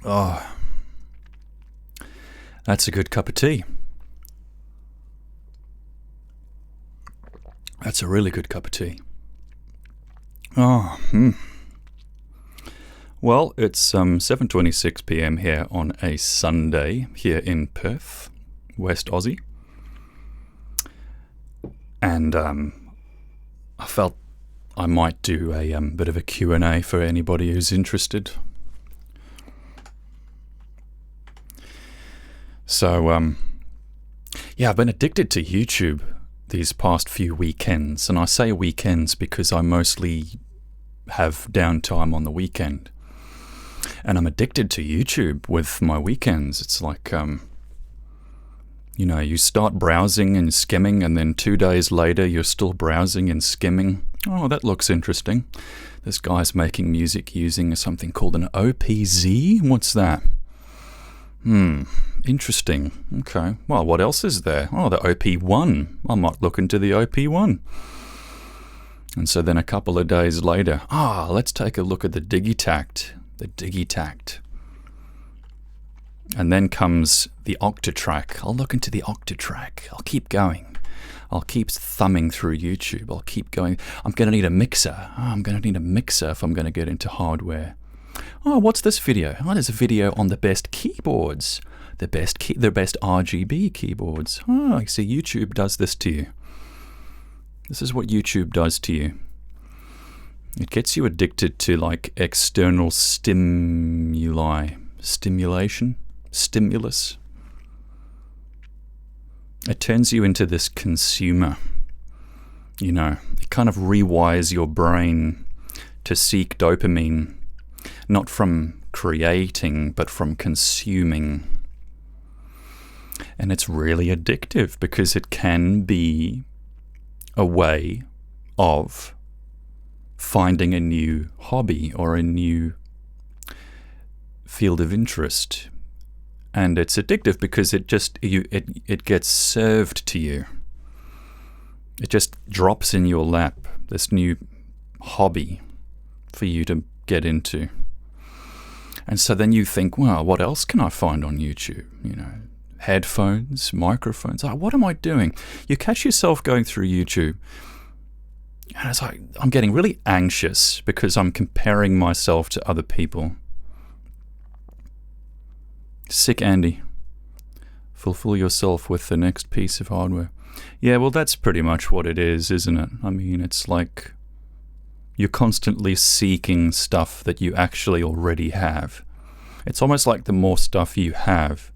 Oh, that's a good cup of tea. That's a really good cup of tea. Oh, Well, it's 7:26 p.m. here on a Sunday here in Perth, West Aussie. And I felt I might do a bit of a Q&A for anybody who's interested. So, yeah, I've been addicted to YouTube these past few weekends. And I say weekends because I mostly have downtime on the weekend. And I'm addicted to YouTube with my weekends. It's like, you start browsing and skimming, and then 2 days later you're still browsing and skimming. Oh, that looks interesting. This guy's making music using something called an OPZ. What's that? Interesting. Okay. Well, what else is there? Oh, the OP1. I might look into the OP1. And so then a couple of days later, let's take a look at the Digitact. The Digitact. And then comes the Octatrack. I'll look into the Octatrack. I'll keep going. I'll keep thumbing through YouTube. I'll keep going. I'm going to need a mixer. I'm going to need a mixer if I'm going to get into hardware. Oh, what's this video? Oh, there's a video on the best keyboards. The best RGB keyboards. Oh, I see YouTube does this to you. This is what YouTube does to you. It gets you addicted to like external stimulus. It turns you into this consumer. It kind of rewires your brain to seek dopamine, not from creating, but from consuming. And it's really addictive because it can be a way of finding a new hobby or a new field of interest. And it's addictive because it gets served to you. It just drops in your lap, this new hobby for you to get into. And so then you think, well, what else can I find on YouTube? Headphones, microphones. What am I doing? You catch yourself going through YouTube, and it's like, I'm getting really anxious because I'm comparing myself to other people. Sick Andy. Fulfill yourself with the next piece of hardware. Yeah, well, that's pretty much what it is, isn't it? I mean, it's like you're constantly seeking stuff that you actually already have. It's almost like the more stuff you have,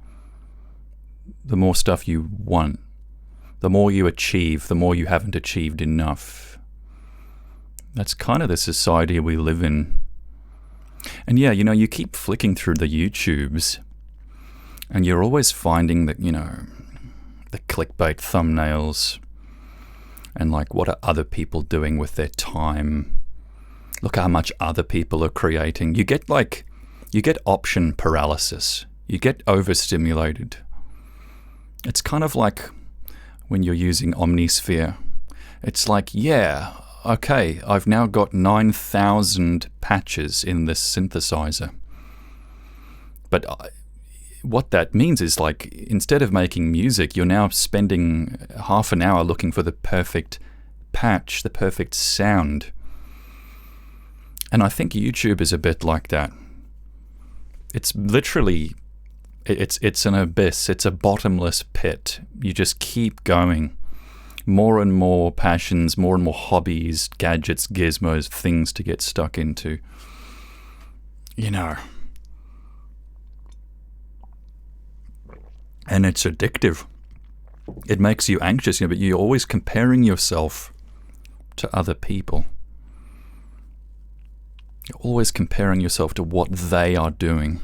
the more stuff you want. The more you achieve, the more you haven't achieved enough. That's kind of the society we live in. And yeah, you keep flicking through the YouTubes, and you're always finding that, the clickbait thumbnails, and like, what are other people doing with their time? Look how much other people are creating. You get option paralysis. You get overstimulated. It's kind of like when you're using Omnisphere. It's like, yeah, okay, I've now got 9,000 patches in this synthesizer. But what that means is, like, instead of making music, you're now spending half an hour looking for the perfect patch, the perfect sound. And I think YouTube is a bit like that. It's literally, it's an abyss. It's a bottomless pit. You just keep going. More and more passions, more and more hobbies, gadgets, gizmos, things to get stuck into. And it's addictive. It makes you anxious, but you're always comparing yourself to other people. You're always comparing yourself to what they are doing.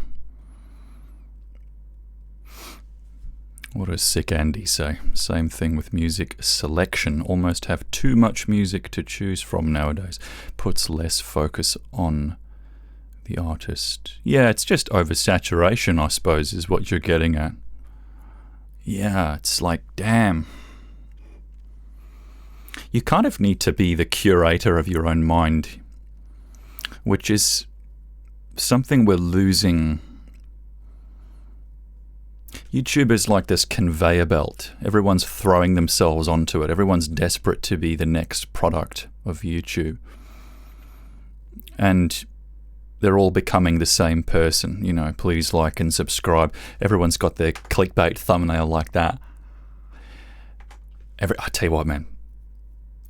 What does Sick Andy say? Same thing with music selection. Almost have too much music to choose from nowadays. Puts less focus on the artist. Yeah, it's just oversaturation, I suppose, is what you're getting at. Yeah, it's like, damn. You kind of need to be the curator of your own mind, which is something we're losing YouTube is like this conveyor belt. Everyone's throwing themselves onto it. Everyone's desperate to be the next product of YouTube. And they're all becoming the same person. You know, please like and subscribe. Everyone's got their clickbait thumbnail like that. I tell you what, man.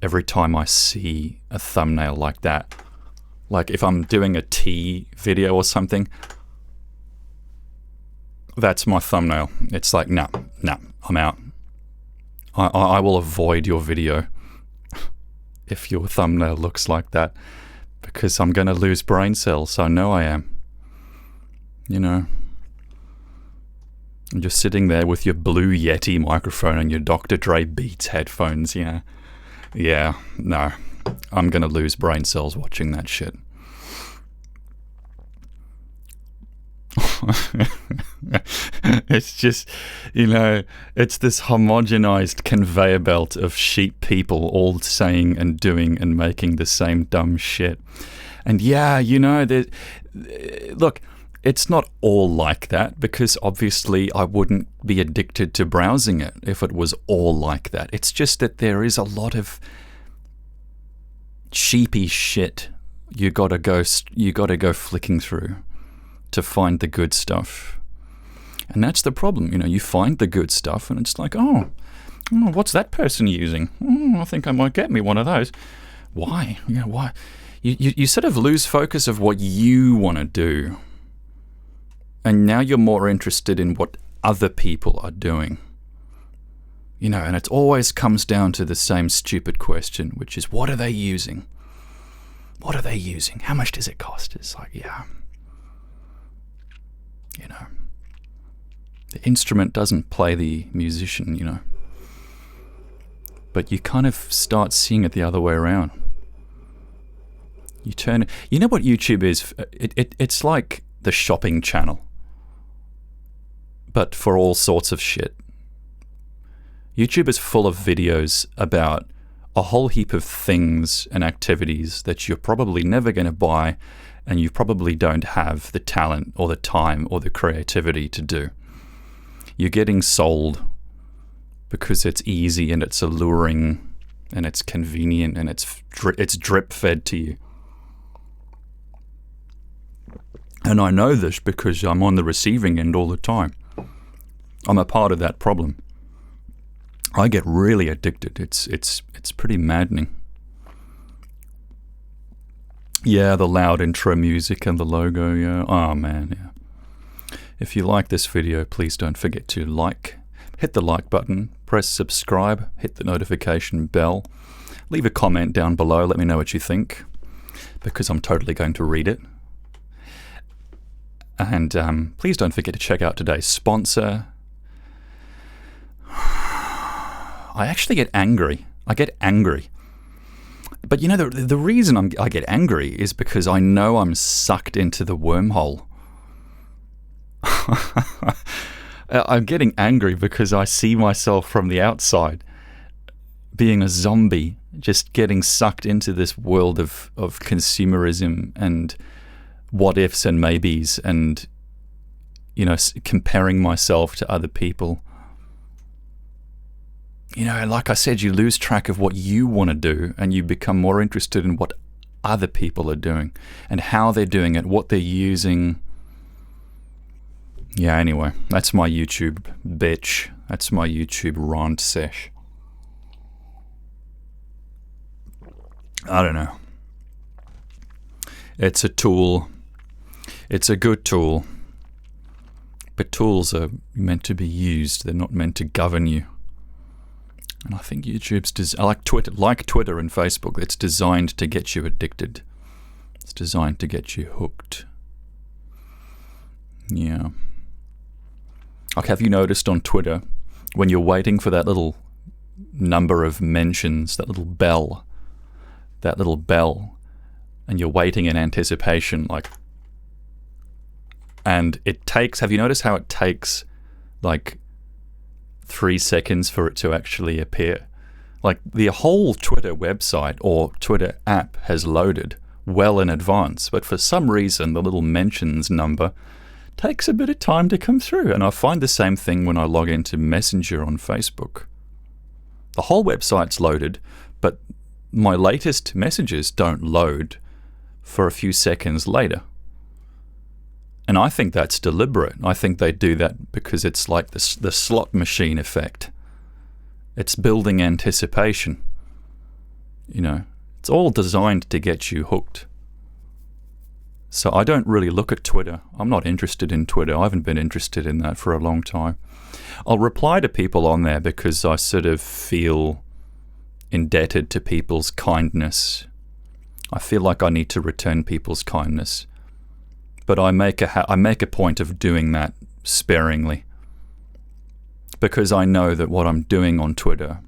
Every time I see a thumbnail like that, like if I'm doing a tea video or something, that's my thumbnail. It's like, no, I'm out. I will avoid your video if your thumbnail looks like that, because I'm going to lose brain cells. I know I am. You know. And you're sitting there with your Blue Yeti microphone and your Dr. Dre Beats headphones, you know. Yeah, no. I'm going to lose brain cells watching that shit. It's just, you know, it's this homogenized conveyor belt of sheep people all saying and doing and making the same dumb shit. And yeah, you know, look, it's not all like that, because obviously I wouldn't be addicted to browsing it if it was all like that. It's just that there is a lot of sheepy shit you gotta go flicking through to find the good stuff. And that's the problem. You know, you find the good stuff and it's like, oh, what's that person using? I think I might get me one of those. Why? You know, why? You sort of lose focus of what you want to do. And now you're more interested in what other people are doing. You know, and it always comes down to the same stupid question, which is, what are they using? What are they using? How much does it cost? It's like, yeah. You know, the instrument doesn't play the musician, you know. But you kind of start seeing it the other way around. You turn it. You know what YouTube is? It's like the shopping channel, but for all sorts of shit. YouTube is full of videos about a whole heap of things and activities that you're probably never going to buy, and you probably don't have the talent or the time or the creativity to do. You're getting sold because it's easy and it's alluring and it's convenient and it's drip fed to you. And I know this because I'm on the receiving end all the time. I'm a part of that problem. I get really addicted. It's pretty maddening. Yeah, the loud intro music and the logo, yeah. Oh man, yeah. If you like this video, please don't forget to hit the like button, press subscribe, hit the notification bell, leave a comment down below, let me know what you think, because I'm totally going to read it. And please don't forget to check out today's sponsor. I actually get angry. I get angry. But you know, the reason I get angry is because I know I'm sucked into the wormhole. I'm getting angry because I see myself from the outside being a zombie, just getting sucked into this world of consumerism and what ifs and maybes, and, you know, comparing myself to other people. You know, like I said, you lose track of what you want to do and you become more interested in what other people are doing and how they're doing it, what they're using. Yeah, anyway, that's my YouTube bitch. That's my YouTube rant sesh. I don't know. It's a tool. It's a good tool. But tools are meant to be used. They're not meant to govern you. And I think YouTube's like Twitter and Facebook, it's designed to get you addicted. It's designed to get you hooked. Yeah. Like, have you noticed on Twitter, when you're waiting for that little number of mentions, that little bell, and you're waiting in anticipation, like, and it takes, have you noticed how it takes, like, 3 seconds for it to actually appear? Like, the whole Twitter website or Twitter app has loaded well in advance, but for some reason the little mentions number takes a bit of time to come through. And I find the same thing when I log into Messenger on Facebook. The whole website's loaded, but my latest messages don't load for a few seconds later. And I think that's deliberate. I think they do that because it's like the slot machine effect. It's building anticipation. You know, it's all designed to get you hooked. So I don't really look at Twitter. I'm not interested in Twitter. I haven't been interested in that for a long time. I'll reply to people on there because I sort of feel indebted to people's kindness. I feel like I need to return people's kindness. But I make a point of doing that sparingly. Because I know that what I'm doing on Twitter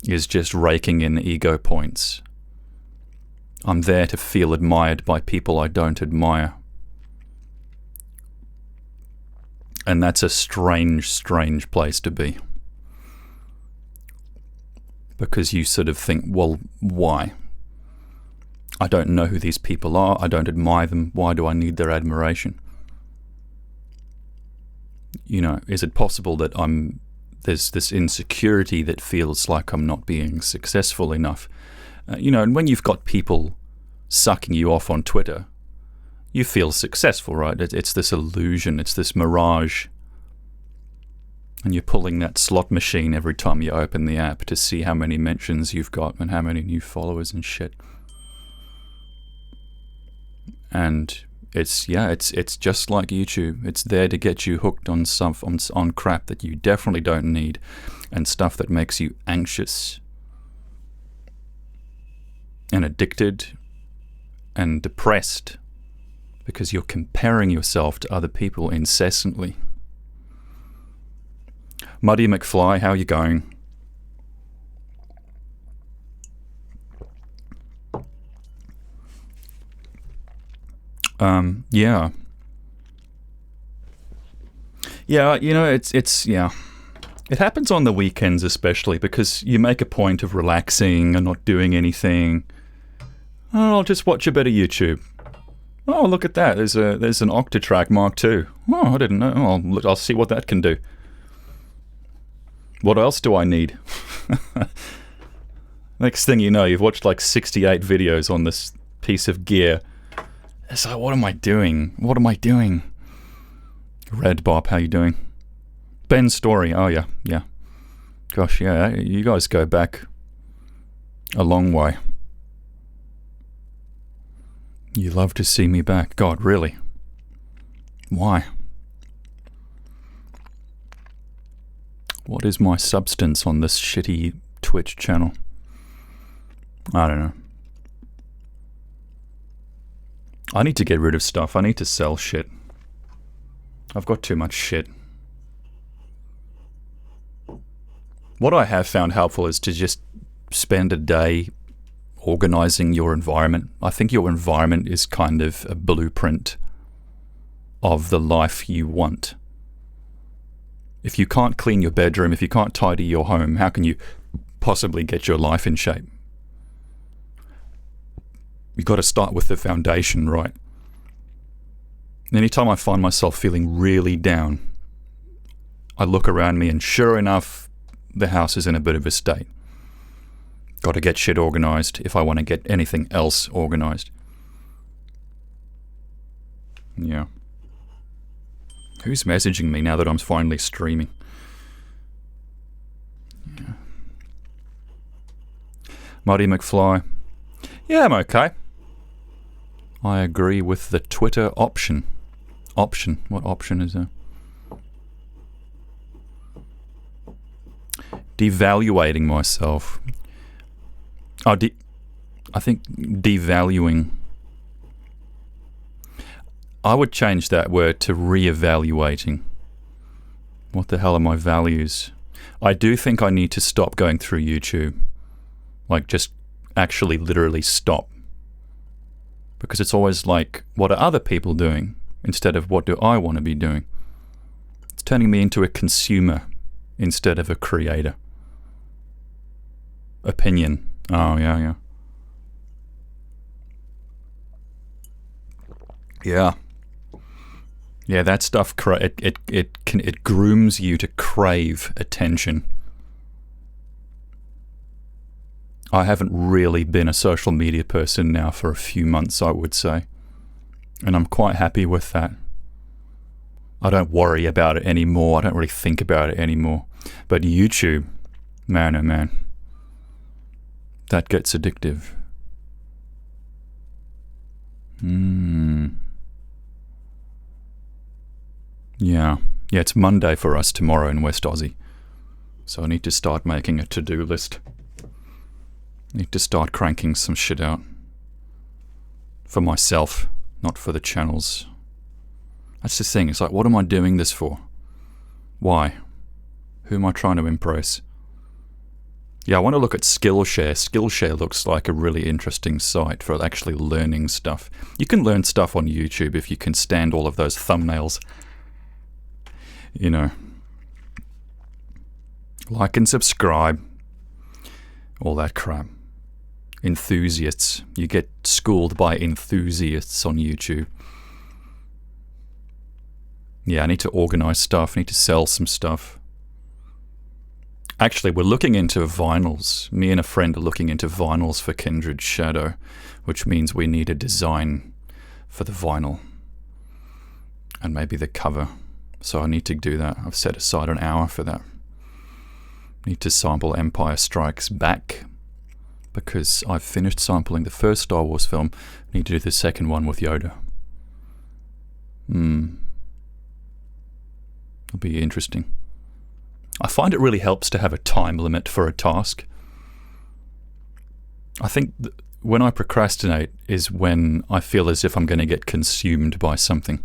is just raking in ego points. I'm there to feel admired by people I don't admire. And that's a strange, strange place to be. Because you sort of think, well, why? I don't know who these people are. I don't admire them. Why do I need their admiration? You know, is it possible that there's this insecurity that feels like I'm not being successful enough? You know, and when you've got people sucking you off on Twitter, you feel successful, right? It's this illusion, it's this mirage. And you're pulling that slot machine every time you open the app to see how many mentions you've got and how many new followers and shit. And it's just like YouTube. It's there to get you hooked on on crap that you definitely don't need and stuff that makes you anxious and addicted and depressed because you're comparing yourself to other people incessantly. Muddy McFly, how are you going? Yeah. Yeah, you know, it's yeah. It happens on the weekends especially because you make a point of relaxing and not doing anything. Oh, I'll just watch a bit of YouTube. Oh, look at that. There's an Octatrack Mark II. Oh, I didn't know. Oh, I'll see what that can do. What else do I need? Next thing you know, you've watched like 68 videos on this piece of gear. It's like, what am I doing? What am I doing? Red Bob, how you doing? Ben Story, oh yeah. Gosh, yeah, you guys go back a long way. You love to see me back. God, really? Why? What is my substance on this shitty Twitch channel? I don't know. I need to get rid of stuff. I need to sell shit. I've got too much shit. What I have found helpful is to just spend a day organizing your environment. I think your environment is kind of a blueprint of the life you want. If you can't clean your bedroom, if you can't tidy your home, how can you possibly get your life in shape? You've got to start with the foundation, right? Anytime I find myself feeling really down, I look around me and sure enough, the house is in a bit of a state. Got to get shit organized if I want to get anything else organized. Yeah. Who's messaging me now that I'm finally streaming? Yeah. Muddy McFly. Yeah, I'm okay. I agree with the Twitter option. Option? What option is there? Devaluating myself. Oh, I think devaluing. I would change that word to reevaluating. What the hell are my values? I do think I need to stop going through YouTube. Like, just actually literally stop. Because it's always like, what are other people doing? Instead of what do I want to be doing? It's turning me into a consumer instead of a creator. Opinion. Oh, yeah. Yeah, that stuff, it grooms you to crave attention. I haven't really been a social media person now for a few months, I would say. And I'm quite happy with that. I don't worry about it anymore. I don't really think about it anymore. But YouTube, man oh man, that gets addictive. Yeah, it's Monday for us tomorrow in West Aussie. So I need to start making a to-do list. Need to start cranking some shit out. For myself, not for the channels. That's the thing, it's like, what am I doing this for? Why? Who am I trying to impress? Yeah, I want to look at Skillshare. Skillshare looks like a really interesting site for actually learning stuff. You can learn stuff on YouTube if you can stand all of those thumbnails. You know. Like and subscribe. All that crap. Enthusiasts. You get schooled by enthusiasts on YouTube. Yeah, I need to organize stuff. I need to sell some stuff. Actually, we're looking into vinyls. Me and a friend are looking into vinyls for Kindred Shadow, which means we need a design for the vinyl. And maybe the cover. So I need to do that. I've set aside an hour for that. Need to sample Empire Strikes Back, because I've finished sampling the first Star Wars film. Need to do the second one with Yoda. It'll be interesting. I find it really helps to have a time limit for a task. I think when I procrastinate is when I feel as if I'm going to get consumed by something.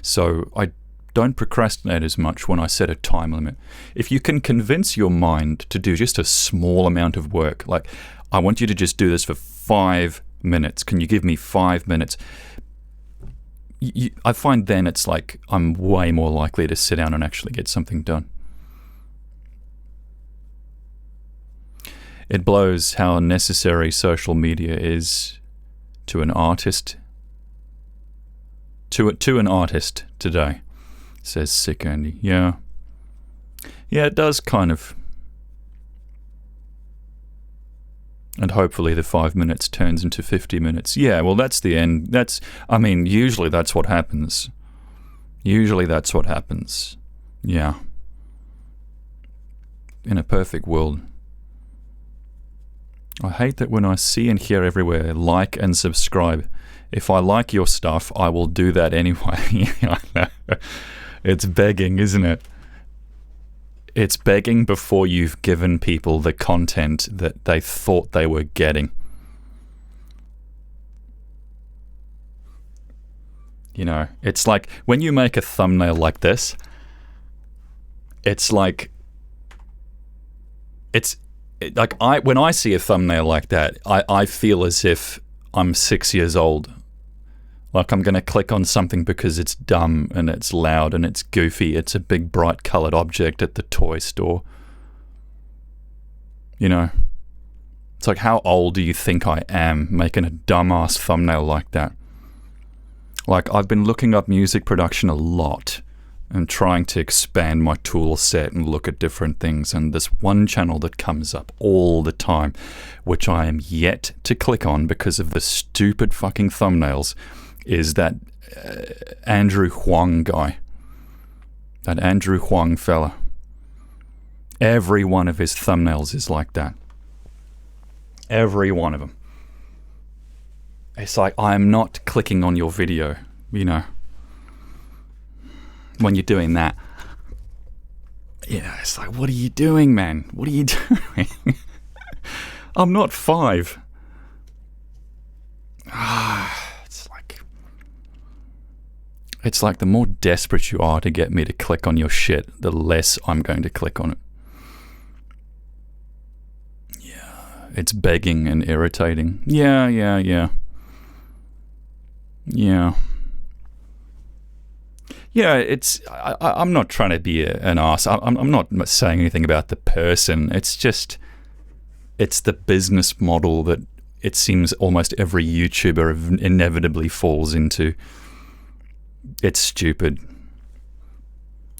So I don't procrastinate as much when I set a time limit. If you can convince your mind to do just a small amount of work, like, I want you to just do this for 5 minutes. Can you give me 5 minutes? I find then it's like I'm way more likely to sit down and actually get something done. It blows how necessary social media is to an artist. To an artist today, says Sick Andy. Yeah, it does kind of. And hopefully the 5 minutes turns into 50 minutes. Yeah, well, that's the end. Usually that's what happens. Yeah. In a perfect world. I hate that when I see and hear everywhere, like and subscribe. If I like your stuff, I will do that anyway. It's begging, isn't it? It's begging before you've given people the content that they thought they were getting. You know, it's like when you make a thumbnail like this, when I see a thumbnail like that, I feel as if I'm 6 years old. Like I'm going to click on something because it's dumb and it's loud and it's goofy. It's a big bright coloured object at the toy store. You know, it's like, how old do you think I am making a dumbass thumbnail like that? Like, I've been looking up music production a lot and trying to expand my tool set and look at different things, and this one channel that comes up all the time, which I am yet to click on because of the stupid fucking thumbnails, is that Andrew Huang guy. That Andrew Huang fella. Every one of his thumbnails is like that. Every one of them. It's like, I'm not clicking on your video, you know. When you're doing that. Yeah, it's like, what are you doing, man? What are you doing? I'm not 5. It's like the more desperate you are to get me to click on your shit, the less I'm going to click on it. Yeah, it's begging and irritating. Yeah. Yeah, I'm not trying to be an ass. I'm not saying anything about the person. It's just, it's the business model that it seems almost every YouTuber inevitably falls into. It's stupid.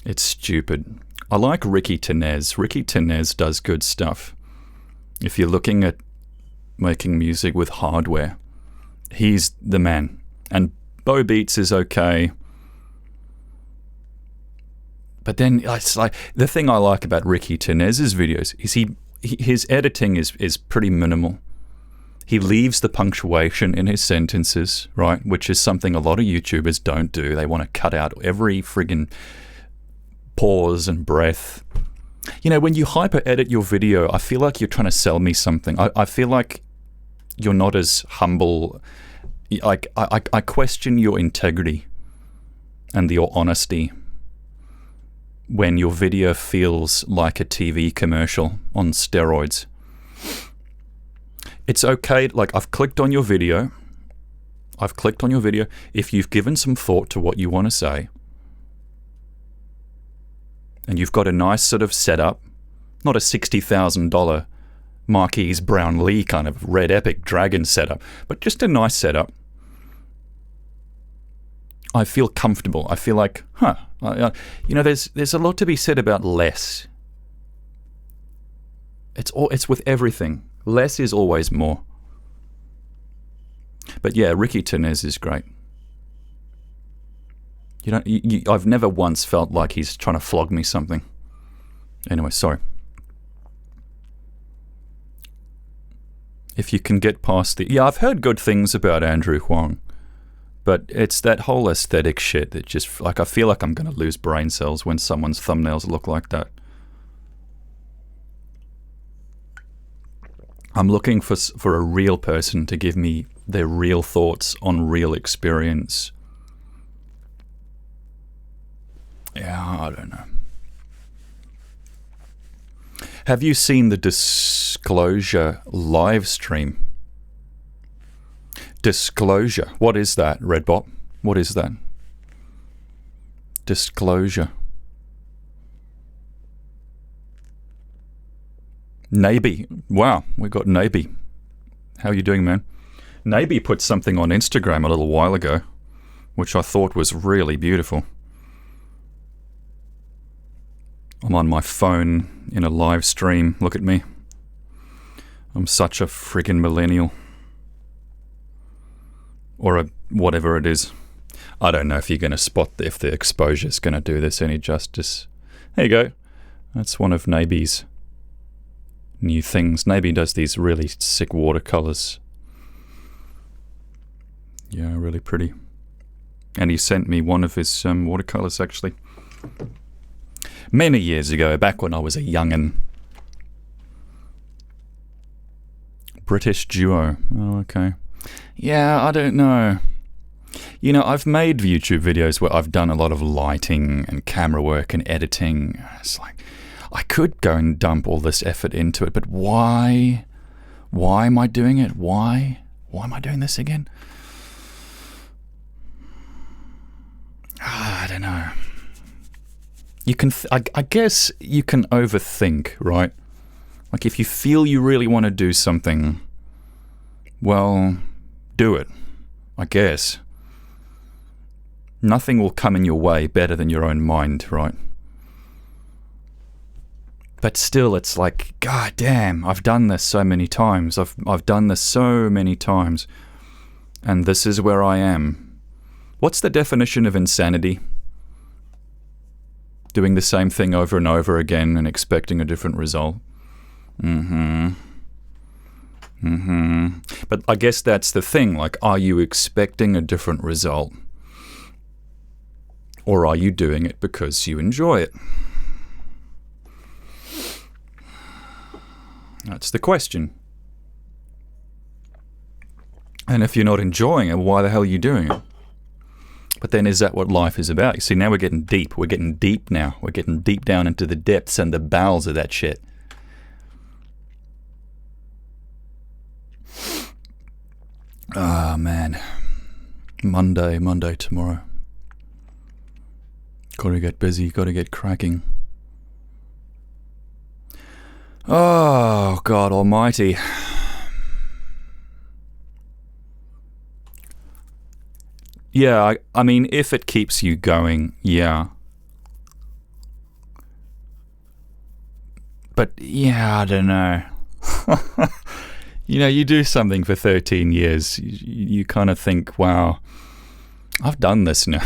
It's stupid. I like Ricky Tenez. Ricky Tenez does good stuff. If you're looking at making music with hardware, he's the man. And Bo Beats is okay. But then it's like the thing I like about Ricky Tenez's videos is his editing is pretty minimal. He leaves the punctuation in his sentences, right? Which is something a lot of YouTubers don't do. They want to cut out every friggin' pause and breath. You know, when you hyper edit your video, I feel like you're trying to sell me something. I feel like you're not as humble. I question your integrity and your honesty when your video feels like a TV commercial on steroids. It's okay, like I've clicked on your video. If you've given some thought to what you want to say, and you've got a nice sort of setup, not a $60,000 Marquise Brownlee kind of Red Epic Dragon setup, but just a nice setup, I feel comfortable. I feel like, you know, there's a lot to be said about less. It's with everything. Less is always more. But yeah, Ricky Tenez is great. You know, I've never once felt like he's trying to flog me something. Anyway, sorry. If you can get past the... Yeah, I've heard good things about Andrew Huang. But it's that whole aesthetic shit that just... Like, I feel like I'm going to lose brain cells when someone's thumbnails look like that. I'm looking for a real person to give me their real thoughts on real experience. Yeah, I don't know. Have you seen the Disclosure live stream? Disclosure. What is that, Redbot? What is that? Disclosure. Naby. Wow, we got Naby. How are you doing, man? Naby put something on Instagram a little while ago, which I thought was really beautiful. I'm on my phone in a live stream. Look at me. I'm such a friggin' millennial. Or a whatever it is. I don't know if you're going to spot if the exposure's going to do this any justice. There you go. That's one of Naby's new things. Naby does these really sick watercolors. Yeah, really pretty. And he sent me one of his watercolors, actually. Many years ago, back when I was a young'un. British duo. Oh, okay. Yeah, I don't know. You know, I've made YouTube videos where I've done a lot of lighting and camera work and editing. It's like, I could go and dump all this effort into it, but why? Why am I doing it? Why? Why am I doing this again? I don't know. You can, I guess you can overthink, right? Like if you feel you really want to do something, well, do it, I guess. Nothing will come in your way better than your own mind, right? But still, it's like, God damn, I've done this so many times. I've done this so many times. And this is where I am. What's the definition of insanity? Doing the same thing over and over again and expecting a different result. But I guess that's the thing. Like, are you expecting a different result? Or are you doing it because you enjoy it? That's the question. And if you're not enjoying it, why the hell are you doing it? But then is that what life is about? You see, now we're getting deep. We're getting deep now. We're getting deep down into the depths and the bowels of that shit. Ah, man. Monday tomorrow. Gotta get busy, gotta get cracking. Oh, God almighty. Yeah, I mean, if it keeps you going, yeah. But yeah, I don't know. You know, you do something for 13 years, you kind of think, wow, I've done this now.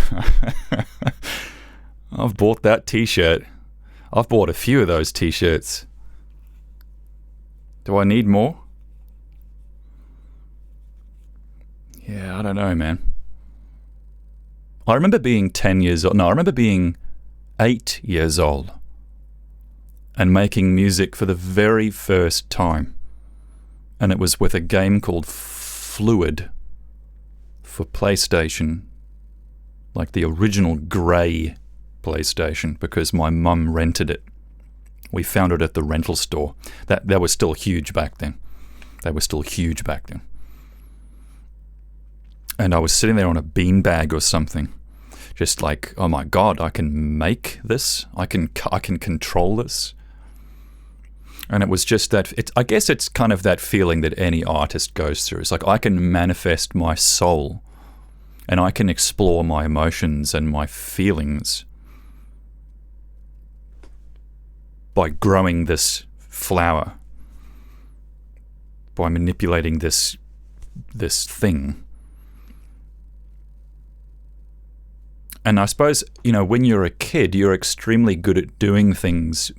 I've bought that t-shirt. I've bought a few of those t-shirts. Do I need more? Yeah, I don't know, man. I remember being 10 years old. No, I remember being 8 years old and making music for the very first time. And it was with a game called Fluid for PlayStation, like the original grey PlayStation, because my mum rented it. We found it at the rental store. That was still huge back then. And I was sitting there on a beanbag or something, just like, oh my god, I can make this. I can control this. And it was just that, I guess it's kind of that feeling that any artist goes through. It's like, I can manifest my soul and I can explore my emotions and my feelings by growing this flower, by manipulating this thing. And I suppose, you know, when you're a kid, you're extremely good at doing things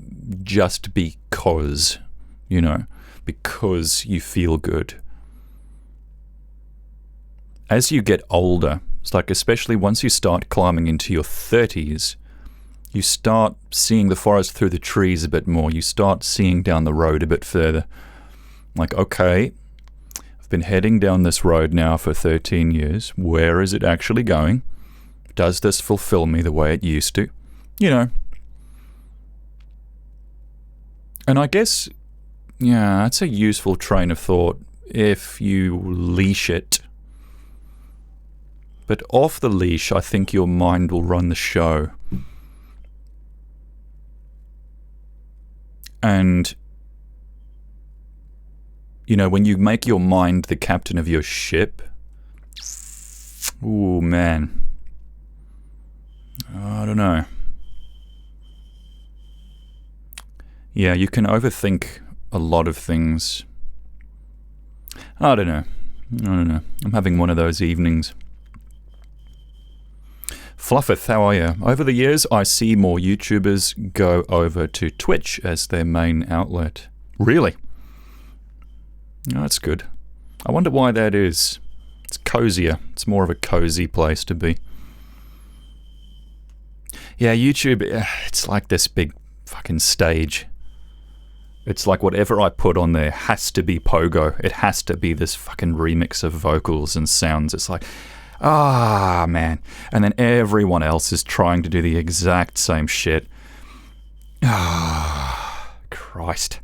just because, you know, because you feel good. As you get older, it's like, especially once you start climbing into your 30s, you start seeing the forest through the trees a bit more. You start seeing down the road a bit further. Like, okay, I've been heading down this road now for 13 years. Where is it actually going? Does this fulfill me the way it used to? You know. And I guess, yeah, it's a useful train of thought if you leash it. But off the leash, I think your mind will run the show. And, you know, when you make your mind the captain of your ship, ooh, man. I don't know. Yeah, you can overthink a lot of things. I don't know. I'm having one of those evenings. Fluffeth, how are you? Over the years, I see more YouTubers go over to Twitch as their main outlet. Really? Oh, that's good. I wonder why that is. It's cozier. It's more of a cozy place to be. Yeah, YouTube, it's like this big fucking stage. It's like whatever I put on there has to be Pogo. It has to be this fucking remix of vocals and sounds. It's like, man. And then everyone else is trying to do the exact same shit. Christ.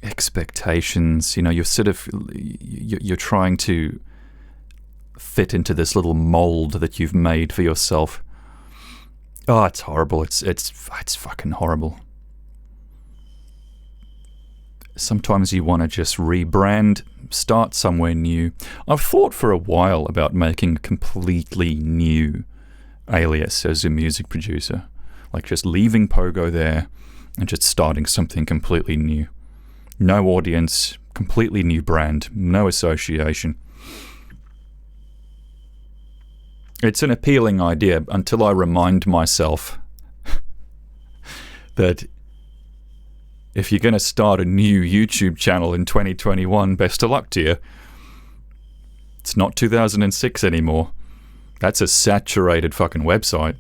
Expectations, you know, you're trying to fit into this little mold that you've made for yourself. Oh, it's horrible. It's fucking horrible. Sometimes you want to just rebrand, start somewhere new. I've thought for a while about making a completely new alias as a music producer. Like just leaving Pogo there and just starting something completely new. No audience, completely new brand, no association. It's an appealing idea until I remind myself that if you're going to start a new YouTube channel in 2021, best of luck to you. It's not 2006 anymore. That's a saturated fucking website.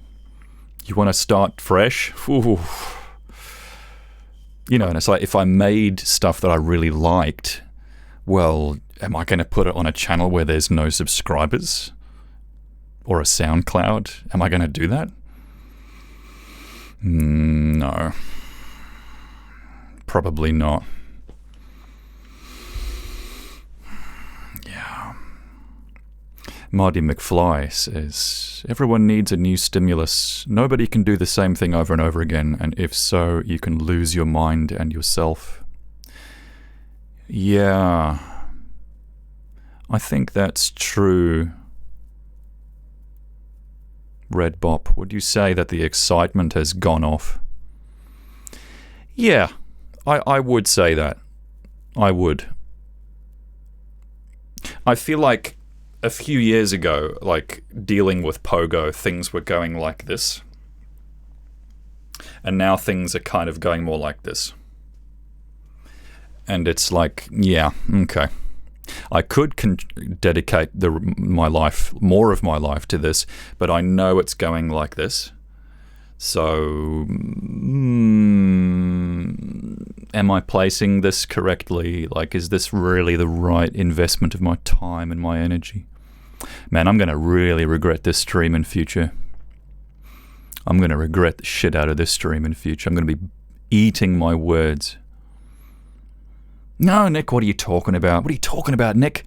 You want to start fresh? Ooh. You know, and it's like, if I made stuff that I really liked, well, am I going to put it on a channel where there's no subscribers? Or a SoundCloud? Am I going to do that? No. Probably not. Yeah. Marty McFly says, everyone needs a new stimulus. Nobody can do the same thing over and over again, and if so, you can lose your mind and yourself. Yeah. I think that's true. Red Bop, would you say that the excitement has gone off? Yeah, I would say that. I would. I feel like a few years ago, like dealing with Pogo, things were going like this. And now things are kind of going more like this. And it's like, yeah, okay. I could dedicate more of my life to this, but I know it's going like this. So, am I placing this correctly? Like, is this really the right investment of my time and my energy? Man, I'm going to really regret this stream in future. I'm going to regret the shit out of this stream in future. I'm going to be eating my words. No, Nick, what are you talking about? What are you talking about, Nick?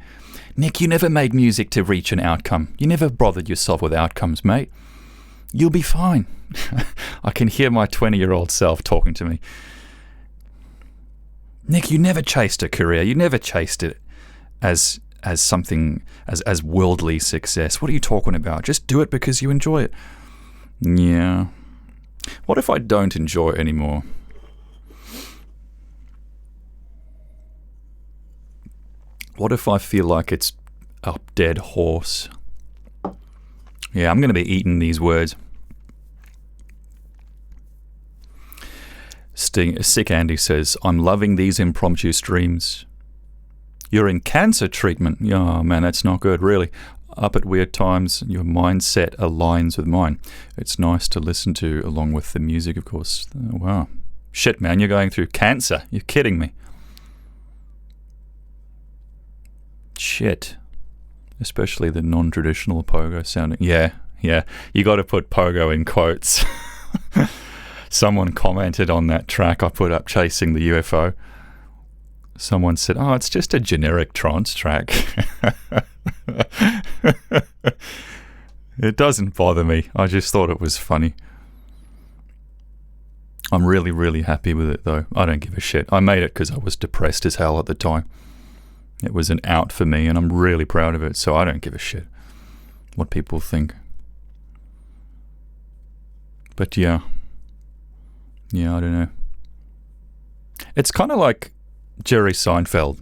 Nick, you never made music to reach an outcome. You never bothered yourself with outcomes, mate. You'll be fine. I can hear my 20-year-old self talking to me. Nick, you never chased a career. You never chased it as something, as worldly success. What are you talking about? Just do it because you enjoy it. Yeah. What if I don't enjoy it anymore? What if I feel like it's a dead horse? Yeah, I'm going to be eating these words. Sick Andy says, I'm loving these impromptu streams. You're in cancer treatment. Oh, man, that's not good, really. Up at weird times, your mindset aligns with mine. It's nice to listen to, along with the music, of course. Oh, wow. Shit, man, you're going through cancer. You're kidding me. Shit. Especially the non-traditional Pogo sounding. Yeah. You got to put Pogo in quotes. Someone commented on that track I put up, Chasing the UFO. Someone said, oh, it's just a generic trance track. It doesn't bother me. I just thought it was funny. I'm really, really happy with it, though. I don't give a shit. I made it because I was depressed as hell at the time. It was an out for me, and I'm really proud of it, so I don't give a shit what people think. But yeah, I don't know. It's kind of like Jerry Seinfeld.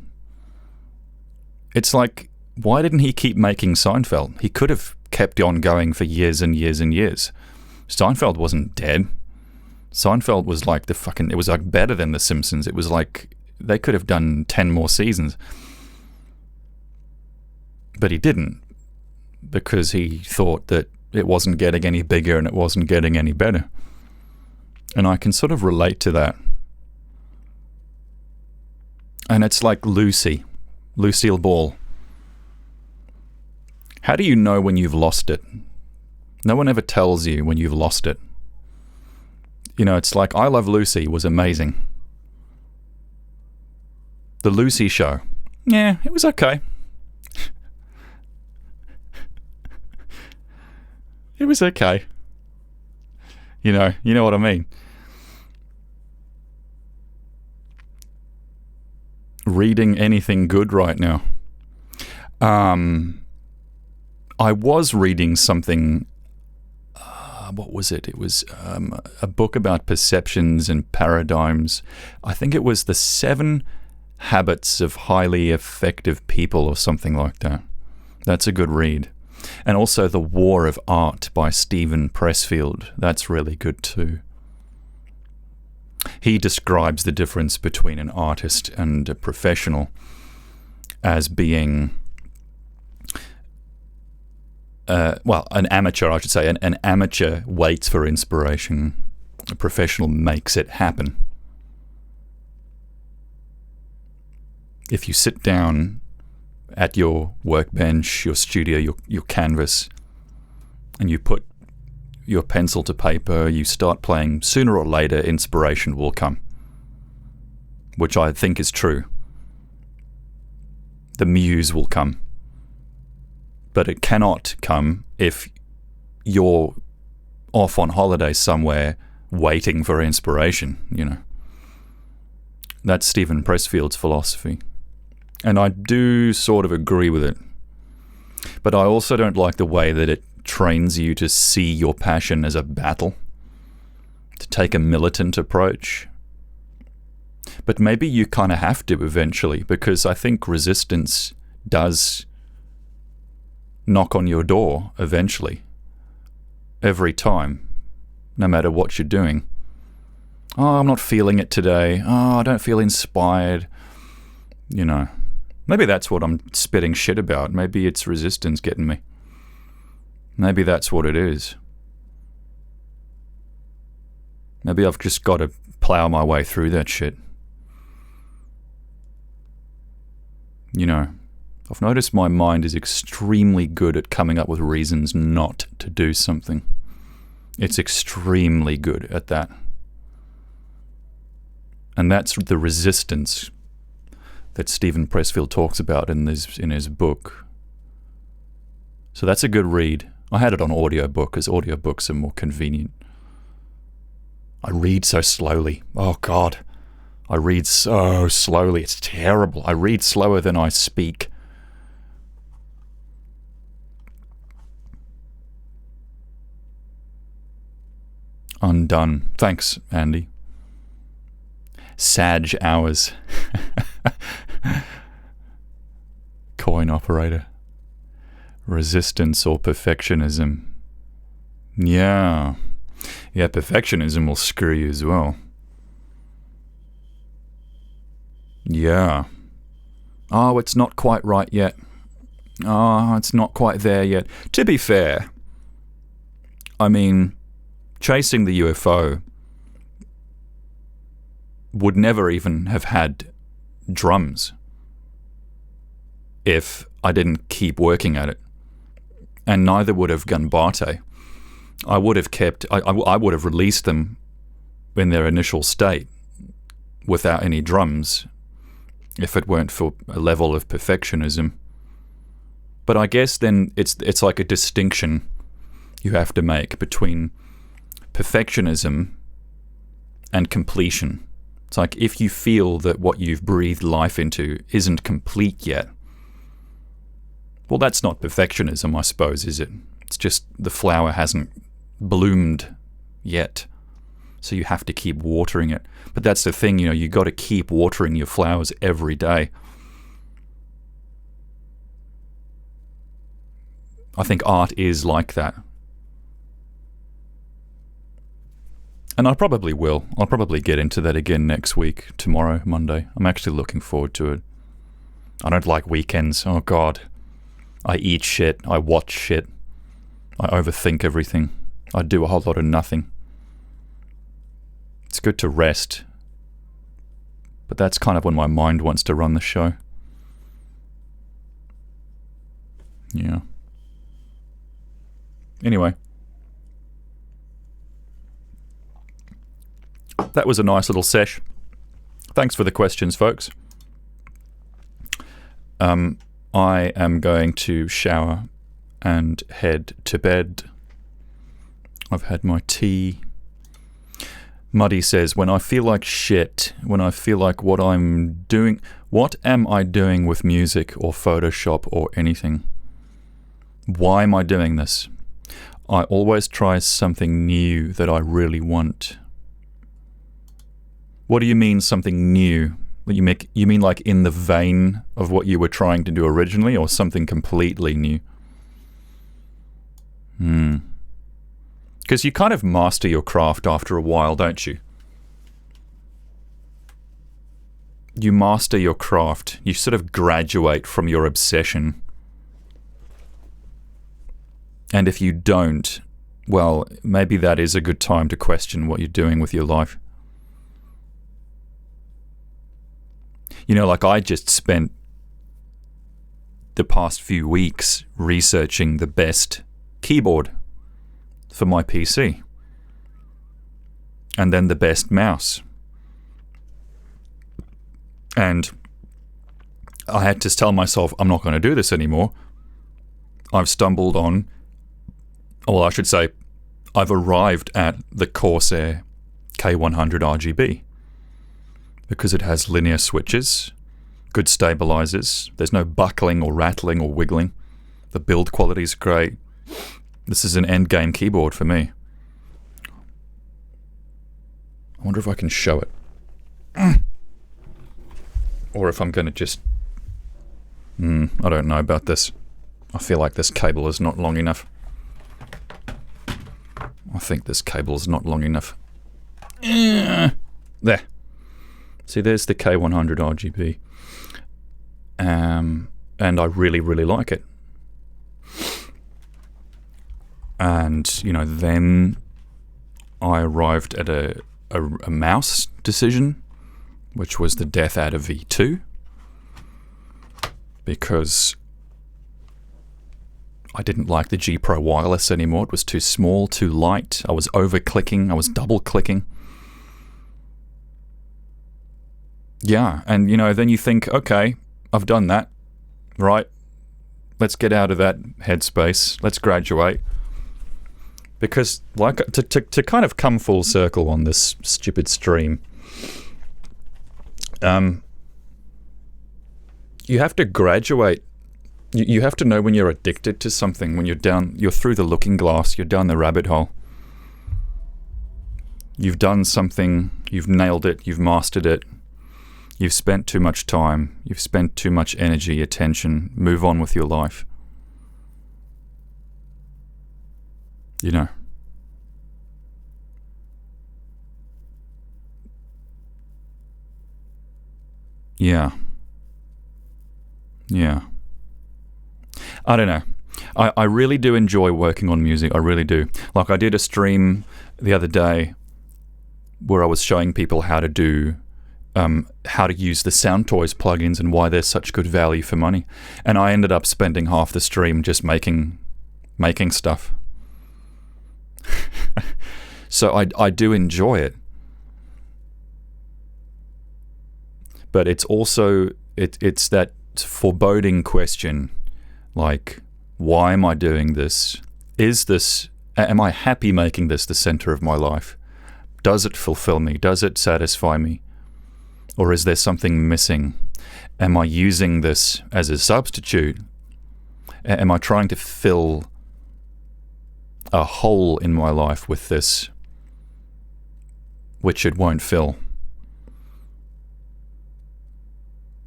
It's like, why didn't he keep making Seinfeld? He could have kept on going for years and years and years. Seinfeld wasn't dead. Seinfeld was like it was like better than The Simpsons. It was like they could have done 10 more seasons. But he didn't, because he thought that it wasn't getting any bigger and it wasn't getting any better. And I can sort of relate to that. And it's like Lucille Ball. How do you know when you've lost it? No one ever tells you when you've lost it. You know, it's like I Love Lucy was amazing. The Lucy Show. Yeah, it was okay. It was okay. You know what I mean. Reading anything good right now? I was reading something. What was it? It was a book about perceptions and paradigms. I think it was The 7 Habits of Highly Effective People or something like that. That's a good read. And also The War of Art by Stephen Pressfield. That's really good too. He describes the difference between an artist and a professional as being, an amateur, I should say. An amateur waits for inspiration. A professional makes it happen. If you sit down at your workbench, your studio, your canvas, and you put your pencil to paper, you start playing, sooner or later inspiration will come, which I think is true. The muse will come. But it cannot come if you're off on holiday somewhere waiting for inspiration, That's Stephen Pressfield's philosophy. And I do sort of agree with it. But I also don't like the way that it trains you to see your passion as a battle, to take a militant approach. But maybe you kind of have to eventually, because I think resistance does knock on your door eventually. Every time. No matter what you're doing. Oh, I'm not feeling it today. Oh, I don't feel inspired. You know. Maybe that's what I'm spitting shit about. Maybe it's resistance getting me. Maybe that's what it is. Maybe I've just got to plow my way through that shit. You know, I've noticed my mind is extremely good at coming up with reasons not to do something. It's extremely good at that. And that's the resistance that Stephen Pressfield talks about in his book. So that's a good read. I had it on audiobook, because audiobooks are more convenient. I read so slowly. Oh God. I read so slowly. It's terrible. I read slower than I speak. Undone. Thanks, Andy. Sag hours. Coin operator. Resistance or perfectionism. Yeah. Yeah, perfectionism will screw you as well. Yeah. Oh, it's not quite right yet. Oh, it's not quite there yet. To be fair, I mean, chasing the UFO would never even have had drums if I didn't keep working at it. And neither would have Gunbate. I would have kept, I would have released them in their initial state without any drums if it weren't for a level of perfectionism. But I guess then it's like a distinction you have to make between perfectionism and completion. It's like if you feel that what you've breathed life into isn't complete yet, well, that's not perfectionism, I suppose, is it? It's just the flower hasn't bloomed yet, so you have to keep watering it. But that's the thing, you know, you got to keep watering your flowers every day. I think art is like that. And I probably will. I'll probably get into that again next week, tomorrow, Monday. I'm actually looking forward to it. I don't like weekends. Oh, God. I eat shit. I watch shit. I overthink everything. I do a whole lot of nothing. It's good to rest. But that's kind of when my mind wants to run the show. Yeah. Anyway. That was a nice little sesh. Thanks for the questions, folks. I am going to shower and head to bed. I've had my tea. Muddy says, when I feel like shit, when I feel like what am I doing with music or Photoshop or anything? Why am I doing this? I always try something new that I really want. What do you mean something new? You mean like in the vein of what you were trying to do originally, or something completely new? Because you kind of master your craft after a while, don't you? You master your craft. You sort of graduate from your obsession. And if you don't, well, maybe that is a good time to question what you're doing with your life. You know, like I just spent the past few weeks researching the best keyboard for my PC. And then the best mouse. And I had to tell myself, I'm not going to do this anymore. I've stumbled on, well, I should say, I've arrived at the Corsair K100 RGB. Because it has linear switches, good stabilizers, there's no buckling or rattling or wiggling. The build quality is great. This is an endgame keyboard for me. I wonder if I can show it. or if I'm going to just... I don't know about this. I feel like this cable is not long enough. I think this cable is not long enough. There. See, there's the K100 RGB. And I really, really like it. And, you know, then I arrived at a mouse decision, which was the death out of V2. Because I didn't like the G Pro wireless anymore. It was too small, too light. I was over-clicking. I was double-clicking. Yeah, and, you know, then you think, okay, I've done that, right? Let's get out of that headspace. Let's graduate. Because, like, to kind of come full circle on this stupid stream, you have to graduate. You have to know when you're addicted to something, when you're through the looking glass, you're down the rabbit hole. You've done something, you've nailed it, you've mastered it, you've spent too much time, you've spent too much energy, attention, move on with your life. You know. Yeah. Yeah. I don't know. I really do enjoy working on music. I really do. Like, I did a stream the other day where I was showing people how to do, how to use the Soundtoys plugins and why they're such good value for money. And I ended up spending half the stream just making stuff. So I do enjoy it. But it's also, it's that foreboding question, like, why am I doing this? Am I happy making this the center of my life? Does it fulfill me? Does it satisfy me? Or is there something missing? Am I using this as a substitute? Am I trying to fill a hole in my life with this, which it won't fill?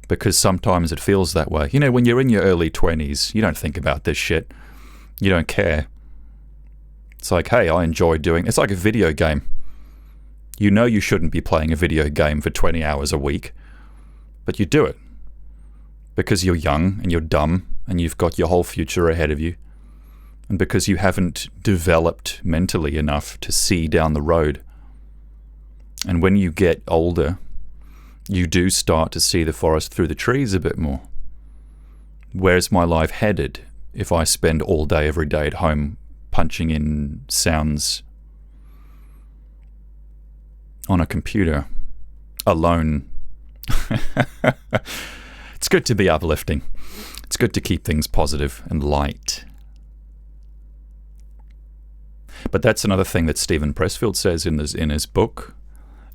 Because sometimes it feels that way. You know, when you're in your early 20s, you don't think about this shit. You don't care. It's like, hey, I enjoy doing... It's like a video game. You know you shouldn't be playing a video game for 20 hours a week, but you do it. Because you're young and you're dumb and you've got your whole future ahead of you. And because you haven't developed mentally enough to see down the road. And when you get older, you do start to see the forest through the trees a bit more. Where's my life headed if I spend all day, every day at home punching in sounds on a computer, alone? It's good to be uplifting. It's good to keep things positive and light. But that's another thing that Stephen Pressfield says in his book.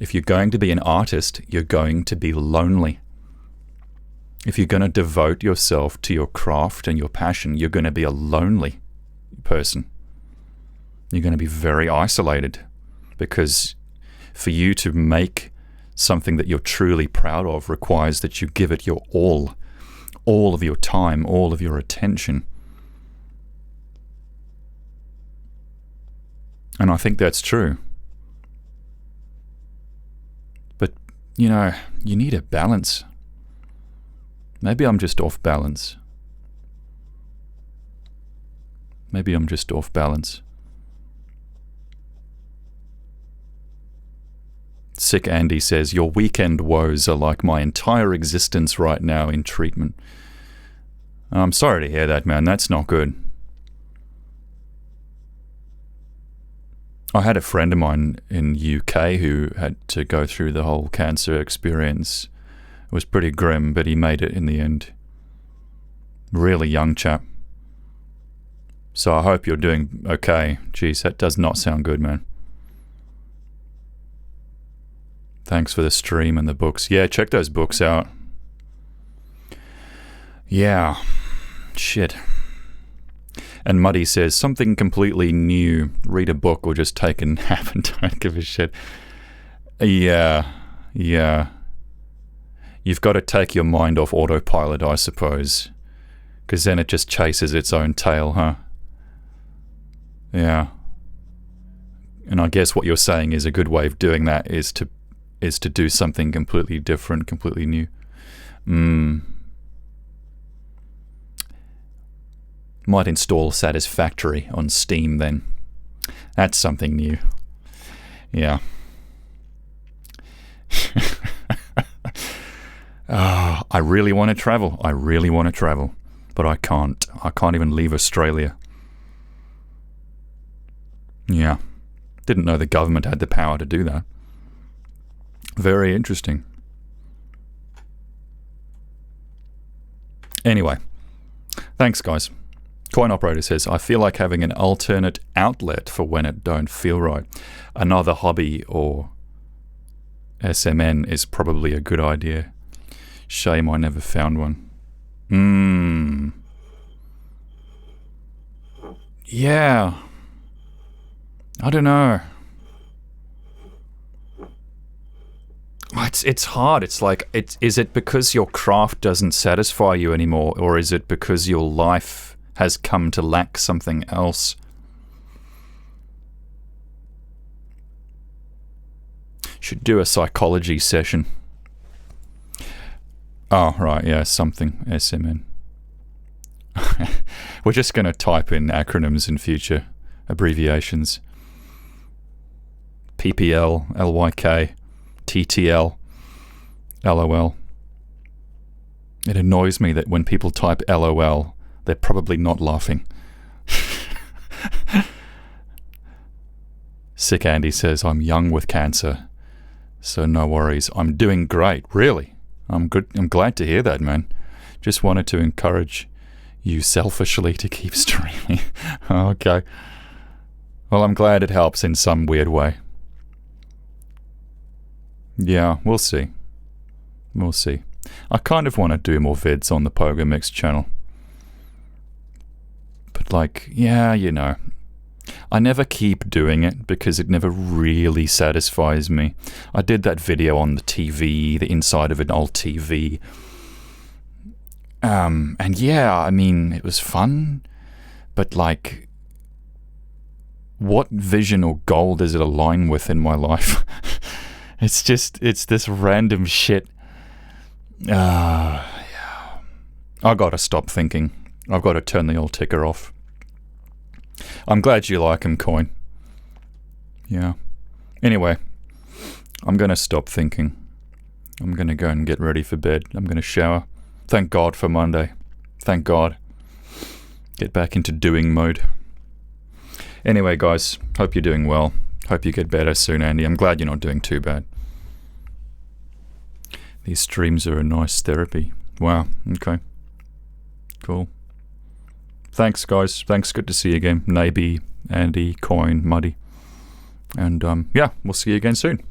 If you're going to be an artist, you're going to be lonely. If you're going to devote yourself to your craft and your passion, you're going to be a lonely person. You're going to be very isolated, because for you to make something that you're truly proud of requires that you give it your all of your time, all of your attention. And I think that's true. You know, you need a balance. Maybe I'm just off balance. Sick Andy says, your weekend woes are like my entire existence right now in treatment. I'm sorry to hear that, man. That's not good. I had a friend of mine in UK who had to go through the whole cancer experience. It was pretty grim, but he made it in the end. Really young chap. So I hope you're doing okay. Jeez, that does not sound good, man. Thanks for the stream and the books. Yeah, check those books out. Yeah. Shit. And Muddy says, something completely new. Read a book or just take a nap and don't give a shit. Yeah. You You've got to take your mind off autopilot, I suppose. Because then it just chases its own tail, huh? Yeah. And I guess what you're saying is a good way of doing that is to do something completely different, completely new. Might install Satisfactory on Steam then. That's something new. Yeah. I really want to travel. I really want to travel. But I can't. I can't even leave Australia. Yeah. Didn't know the government had the power to do that. Very interesting. Anyway. Thanks, guys. Coin Operator says, I feel like having an alternate outlet for when it don't feel right. Another hobby or SMN is probably a good idea. Shame I never found one. Yeah. I don't know. It's hard. It's like, is it because your craft doesn't satisfy you anymore, or is it because your life has come to lack something else? Should do a psychology session. Oh, right, yeah, something. SMN. We're just going to type in acronyms in future. Abbreviations. PPL, LYK, TTL, LOL. It annoys me that when people type LOL, they're probably not laughing. Sick Andy says, I'm young with cancer, so no worries. I'm doing great, really. I'm good. I'm glad to hear that, man. Just wanted to encourage you selfishly to keep streaming. Okay. Well, I'm glad it helps in some weird way. Yeah, we'll see. We'll see. I kind of want to do more vids on the Pogo Mix channel. But like, yeah, you know, I never keep doing it because it never really satisfies me. I did that video on the TV, the inside of an old TV. And yeah, I mean, it was fun, but like, what vision or goal does it align with in my life? It's this random shit. Yeah. I gotta stop thinking. I've got to turn the old ticker off. I'm glad you like him, Coin. Yeah. Anyway, I'm gonna stop thinking. I'm gonna go and get ready for bed. I'm gonna shower. Thank God for Monday. Thank God. Get back into doing mode. Anyway, guys, hope you're doing well. Hope you get better soon, Andy. I'm glad you're not doing too bad. These streams are a nice therapy. Wow, okay. Cool. Thanks, guys. Thanks, good to see you again. Naby, Andy, Coin, Muddy. And yeah, we'll see you again soon.